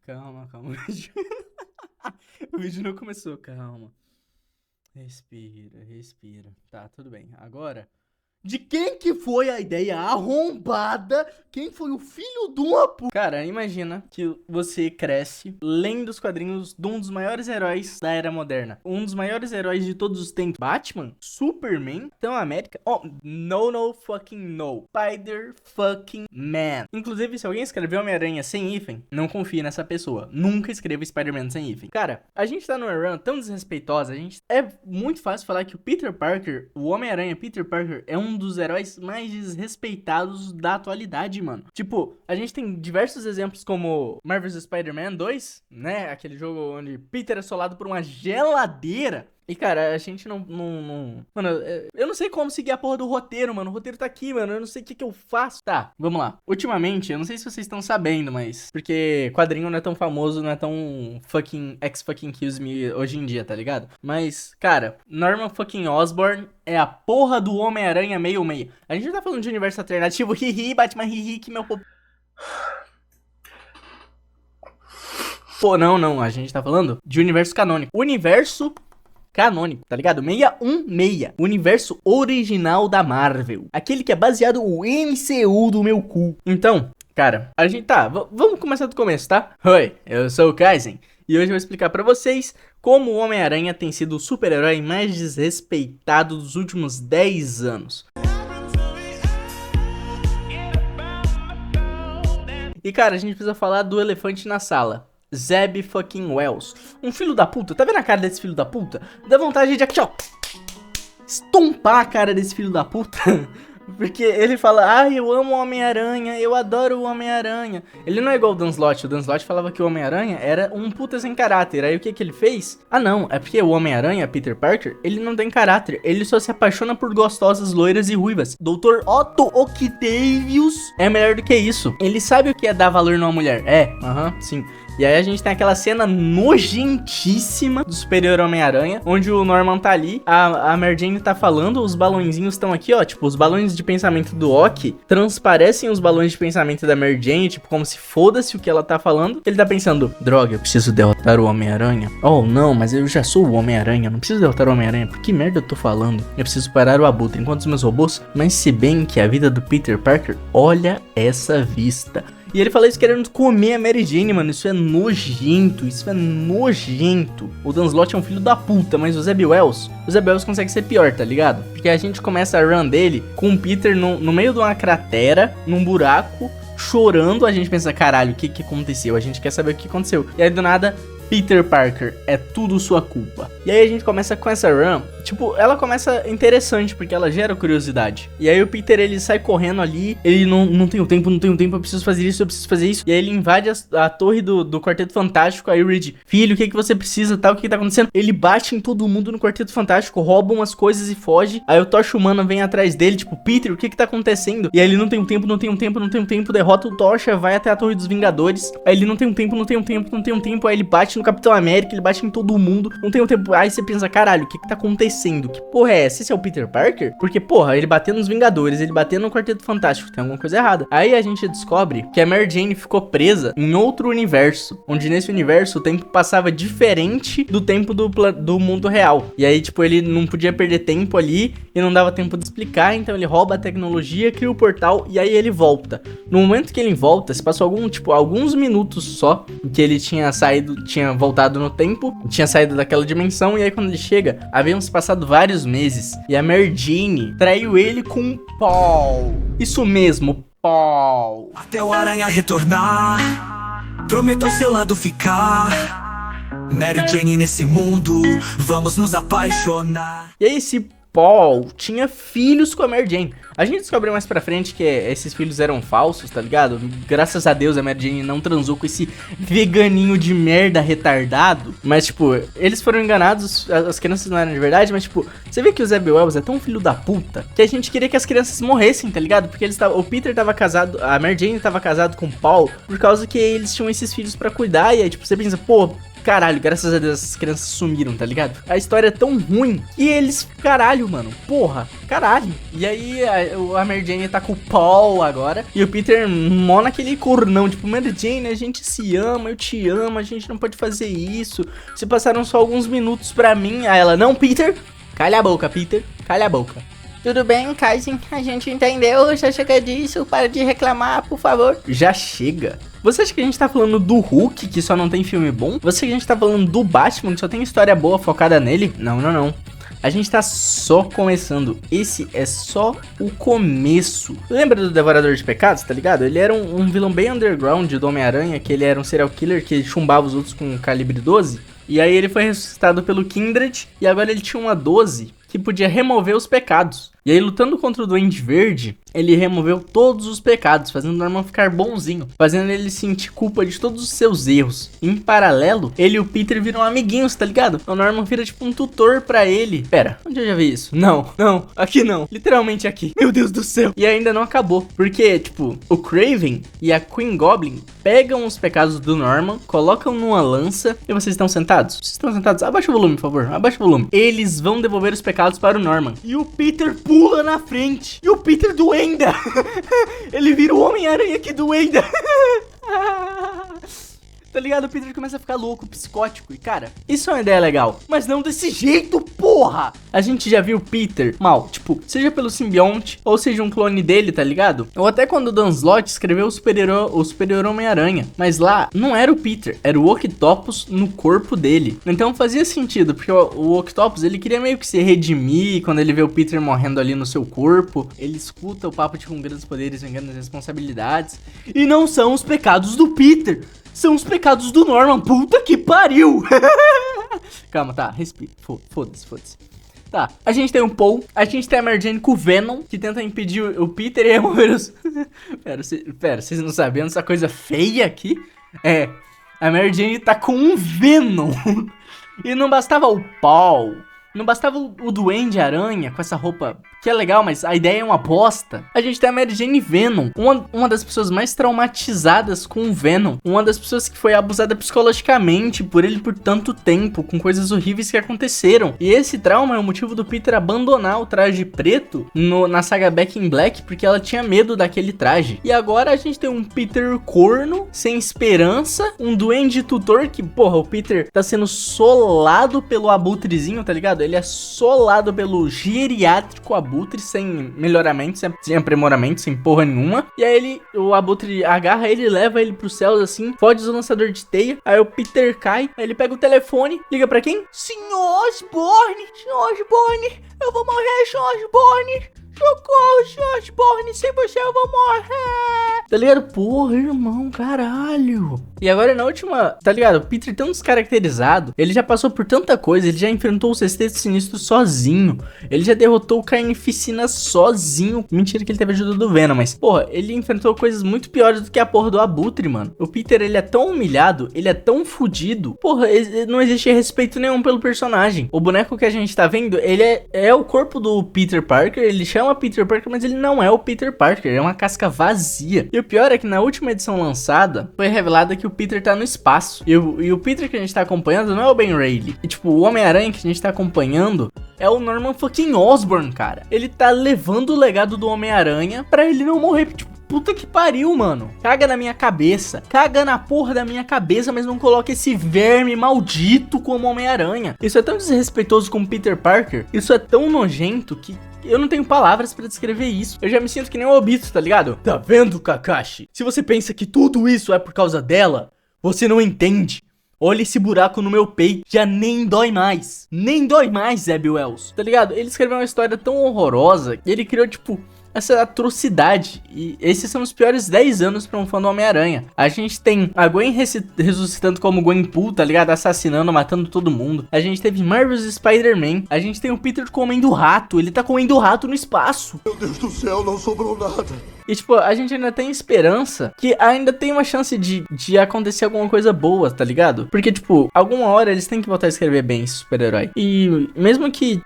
Calma, calma. O vídeo não começou, calma. Respira, respira. Tá, tudo bem. Agora, de quem que foi a ideia arrombada? Quem foi o filho de uma puta? Cara, imagina que você cresce lendo os quadrinhos de um dos maiores heróis da era moderna. Um dos maiores heróis de todos os tempos. Batman? Superman? Capitão América? Oh, no fucking no. Spider fucking Man. Inclusive, se alguém escreveu Homem-Aranha sem hífen, não confie nessa pessoa. Nunca escreva Spider-Man sem hífen. Cara, a gente tá numa run tão desrespeitosa, é muito fácil falar que o Peter Parker, o Homem-Aranha Peter Parker, é um dos heróis mais desrespeitados da atualidade, mano. Tipo, a gente tem diversos exemplos como Marvel's Spider-Man 2, né? Aquele jogo onde Peter é assolado por uma geladeira. E, cara, a gente não... Mano, eu não sei como seguir a porra do roteiro, mano. O roteiro tá aqui, mano. Eu não sei o que eu faço. Tá, vamos lá. Ultimamente, eu não sei se vocês estão sabendo, mas... Porque quadrinho não é tão famoso, não é tão fucking X-fucking-kills me hoje em dia, tá ligado? Mas, cara, Norman fucking Osborn é a porra do Homem-Aranha meio-meio. A gente tá falando de universo alternativo. Hihi, Batman, hihi, que meu... Pô, não. A gente tá falando de universo canônico. Universo... canônico, tá ligado? 616. O universo original da Marvel. Aquele que é baseado no MCU do meu cu. Então, cara, a gente tá... Vamos começar do começo, tá? Oi, eu sou o Kaizen. E hoje eu vou explicar pra vocês como o Homem-Aranha tem sido o super-herói mais desrespeitado dos últimos 10 anos. E, cara, a gente precisa falar do elefante na sala. Zeb fucking Wells. Um filho da puta. Tá vendo a cara desse filho da puta? Dá vontade de aqui, ó, estompar a cara desse filho da puta. Porque ele fala, eu amo o Homem-Aranha, eu adoro o Homem-Aranha. Ele não é igual o Dan Slott. O Dan Slott falava que o Homem-Aranha era um puta sem caráter. Aí o que ele fez? Não, é porque o Homem-Aranha, Peter Parker, ele não tem caráter. Ele só se apaixona por gostosas loiras e ruivas. Dr. Otto Octavius é melhor do que isso. Ele sabe o que é dar valor numa mulher. Sim. E aí a gente tem aquela cena nojentíssima do Superior Homem-Aranha, onde o Norman tá ali, a Mary Jane tá falando, os balõezinhos estão aqui, ó, tipo, os balões de pensamento do Ock transparecem os balões de pensamento da Mary Jane, tipo, como se foda-se o que ela tá falando. Ele tá pensando, droga, eu preciso derrotar o Homem-Aranha. Oh, não, mas eu já sou o Homem-Aranha, não preciso derrotar o Homem-Aranha, por que merda eu tô falando? Eu preciso parar o Abutre enquanto os meus robôs, mas se bem que a vida do Peter Parker, olha essa vista. E ele fala isso querendo comer a Mary Jane, mano. Isso é nojento, isso é nojento. O Dan Slott é um filho da puta, mas o Zeb Wells consegue ser pior, tá ligado? Porque a gente começa a run dele com o Peter no meio de uma cratera, num buraco, chorando. A gente pensa, caralho, o que aconteceu? A gente quer saber o que aconteceu. E aí do nada... Peter Parker, é tudo sua culpa. E aí a gente começa com essa run. Tipo, ela começa interessante, porque ela gera curiosidade. E aí o Peter, ele sai correndo ali. Ele não tem tempo, eu preciso fazer isso, E aí ele invade a torre do Quarteto Fantástico. Aí o Reed, filho, o que você precisa, tal, o que tá acontecendo? Ele bate em todo mundo no Quarteto Fantástico, rouba umas coisas e foge. Aí o Tocha Humana vem atrás dele, tipo, Peter, o que tá acontecendo? E aí ele não tem tempo, derrota o Tocha, vai até a Torre dos Vingadores. Aí ele não tem tempo. Aí ele bate no Capitão América, ele bate em todo mundo, não tem um tempo. Aí você pensa, caralho, o que tá acontecendo? Que porra é essa? Esse é o Peter Parker? Porque, porra, ele bateu nos Vingadores, ele bateu no Quarteto Fantástico, tem alguma coisa errada. Aí a gente descobre que a Mary Jane ficou presa em outro universo, onde nesse universo o tempo passava diferente do tempo do mundo real. E aí, tipo, ele não podia perder tempo ali e não dava tempo de explicar, então ele rouba a tecnologia, cria o portal e aí ele volta. No momento que ele volta, se passou alguns minutos só, que ele tinha voltado no tempo, tinha saído daquela dimensão, e aí quando ele chega, haviam se passado vários meses, e a Mary Jane traiu ele com Paul. Isso mesmo, Paul. Até o Aranha retornar, prometo ao seu lado ficar. Mary Jane nesse mundo, vamos nos apaixonar. E aí esse Paul tinha filhos com a Mary Jane. A gente descobriu mais pra frente que esses filhos eram falsos, tá ligado? Graças a Deus a Mary Jane não transou com esse veganinho de merda retardado. Mas, tipo, eles foram enganados, as crianças não eram de verdade. Mas, tipo, você vê que o Zeb Wells é tão filho da puta que a gente queria que as crianças morressem, tá ligado? Porque o Peter tava casado, a Mary Jane tava casado com o Paul por causa que eles tinham esses filhos pra cuidar. E aí, tipo, você pensa, pô, caralho, graças a Deus essas crianças sumiram, tá ligado? A história é tão ruim e eles, caralho, mano, porra, caralho. E aí a Mary Jane tá com o Paul agora e o Peter mó naquele cornão, tipo, Mary Jane, a gente se ama, eu te amo, a gente não pode fazer isso. Se passaram só alguns minutos pra mim. Aí ela, não, Peter, calha a boca, Peter, calha a boca. Tudo bem, Kaizen, a gente entendeu, já chega disso, para de reclamar, por favor. Já chega. Você acha que a gente tá falando do Hulk, que só não tem filme bom? Você acha que a gente tá falando do Batman, que só tem história boa focada nele? Não, não, não. A gente tá só começando. Esse é só o começo. Lembra do Devorador de Pecados, tá ligado? Ele era um vilão bem underground do Homem-Aranha, que ele era um serial killer que chumbava os outros com um calibre 12. E aí ele foi ressuscitado pelo Kindred, e agora ele tinha uma 12 que podia remover os pecados. E aí, lutando contra o Duende Verde, ele removeu todos os pecados, fazendo o Norman ficar bonzinho, fazendo ele sentir culpa de todos os seus erros. Em paralelo, ele e o Peter viram amiguinhos, tá ligado? O Norman vira tipo um tutor pra ele. Pera, onde eu já vi isso? Não, não, aqui não, literalmente aqui. Meu Deus do céu. E ainda não acabou, porque, tipo, o Kraven e a Queen Goblin pegam os pecados do Norman, colocam numa lança, e vocês estão sentados? Vocês estão sentados? Abaixa o volume, por favor, abaixa o volume. Eles vão devolver os pecados para o Norman. E o Peter pula na frente. E o Peter doenda. Ele vira o Homem-Aranha que doenda. Tá ligado? O Peter começa a ficar louco, psicótico. E cara, isso é uma ideia legal, mas não desse jeito, porra. A gente já viu o Peter mal, tipo, seja pelo simbionte, ou seja um clone dele, tá ligado? Ou até quando o Dan Slott escreveu o Superior Homem-Aranha. Mas lá, não era o Peter, era o Octopus no corpo dele. Então fazia sentido, porque o Octopus, ele queria meio que se redimir quando ele vê o Peter morrendo ali no seu corpo. Ele escuta o papo de com grandes poderes vem grandes responsabilidades. E não são os pecados do Peter, são os pecados do Norman. Puta que pariu. Calma, tá, respira. Foda-se. Tá, a gente tem o Paul, a gente tem a Mary Jane com o Venom, que tenta impedir o Peter e remover os... Pera, vocês não sabendo essa coisa feia aqui? É, a Mary Jane tá com um Venom. E não bastava o Paul, não bastava o Duende Aranha com essa roupa, que é legal, mas a ideia é uma bosta. A gente tem a Mary Jane Venom, uma das pessoas mais traumatizadas com o Venom. Uma das pessoas que foi abusada psicologicamente por ele por tanto tempo, com coisas horríveis que aconteceram. E esse trauma é o motivo do Peter abandonar o traje preto na saga Back in Black, porque ela tinha medo daquele traje. E agora a gente tem um Peter corno, sem esperança, um duende tutor que, porra, o Peter tá sendo solado pelo abutrezinho, tá ligado? Ele é solado pelo geriátrico abutre, sem melhoramento, sem aprimoramento, sem porra nenhuma. E aí o abutre agarra ele, leva ele pros céus assim, fode o lançador de teia. Aí o Peter cai, aí ele pega o telefone, liga pra quem? Senhor Osborn, eu vou morrer, Senhor Osborn. Socorro, Senhor Osborn, sem você eu vou morrer. Tá ligado? Porra, irmão, caralho. E agora na última, tá ligado? O Peter tão descaracterizado, ele já passou por tanta coisa, ele já enfrentou o Sexteto Sinistro sozinho. Ele já derrotou o Carnificina sozinho. Mentira que ele teve ajuda do Venom, mas, porra, ele enfrentou coisas muito piores do que a porra do Abutre, mano. O Peter, ele é tão humilhado, ele é tão fudido. Porra, não existe respeito nenhum pelo personagem. O boneco que a gente tá vendo, ele é o corpo do Peter Parker, ele chama Peter Parker, mas ele não é o Peter Parker, é uma casca vazia. E o pior é que na última edição lançada, foi revelado que o Peter tá no espaço. E o Peter que a gente tá acompanhando não é o Ben Reilly. E tipo, o Homem-Aranha que a gente tá acompanhando é o Norman fucking Osborn, cara. Ele tá levando o legado do Homem-Aranha pra ele não morrer, tipo, puta que pariu, mano. Caga na minha cabeça. Caga na porra da minha cabeça, mas não coloca esse verme maldito como Homem-Aranha. Isso é tão desrespeitoso com Peter Parker. Isso é tão nojento que eu não tenho palavras pra descrever isso. Eu já me sinto que nem um Obito, tá ligado? Tá vendo, Kakashi? Se você pensa que tudo isso é por causa dela, você não entende. Olha esse buraco no meu peito, já nem dói mais. Nem dói mais, Zeb Wells. Tá ligado? Ele escreveu uma história tão horrorosa que ele criou, tipo, essa atrocidade. E esses são os piores 10 anos pra um fã do Homem-Aranha. A gente tem a Gwen ressuscitando como Gwenpool, tá ligado? Assassinando, matando todo mundo. A gente teve Marvel's Spider-Man. A gente tem o Peter comendo rato. Ele tá comendo rato no espaço. Meu Deus do céu, não sobrou nada. E, tipo, a gente ainda tem esperança que ainda tem uma chance de acontecer alguma coisa boa, tá ligado? Porque, tipo, alguma hora eles têm que voltar a escrever bem esse super-herói. E mesmo que...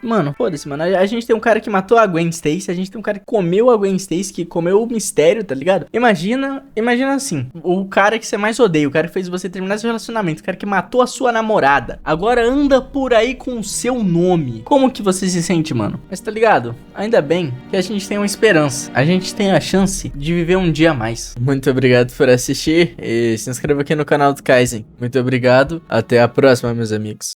Mano, foda-se, mano. A gente tem um cara que matou a Gwen Stacy, a gente tem um cara que comeu a Gwen Stacy, que comeu o Mistério, tá ligado? Imagina assim, o cara que você mais odeia, o cara que fez você terminar seu relacionamento, o cara que matou a sua namorada, agora anda por aí com o seu nome. Como que você se sente, mano? Mas tá ligado? Ainda bem que a gente tem uma esperança. A gente tem a chance de viver um dia a mais. Muito obrigado por assistir e se inscreva aqui no canal do Kaizen. Muito obrigado. Até a próxima, meus amigos.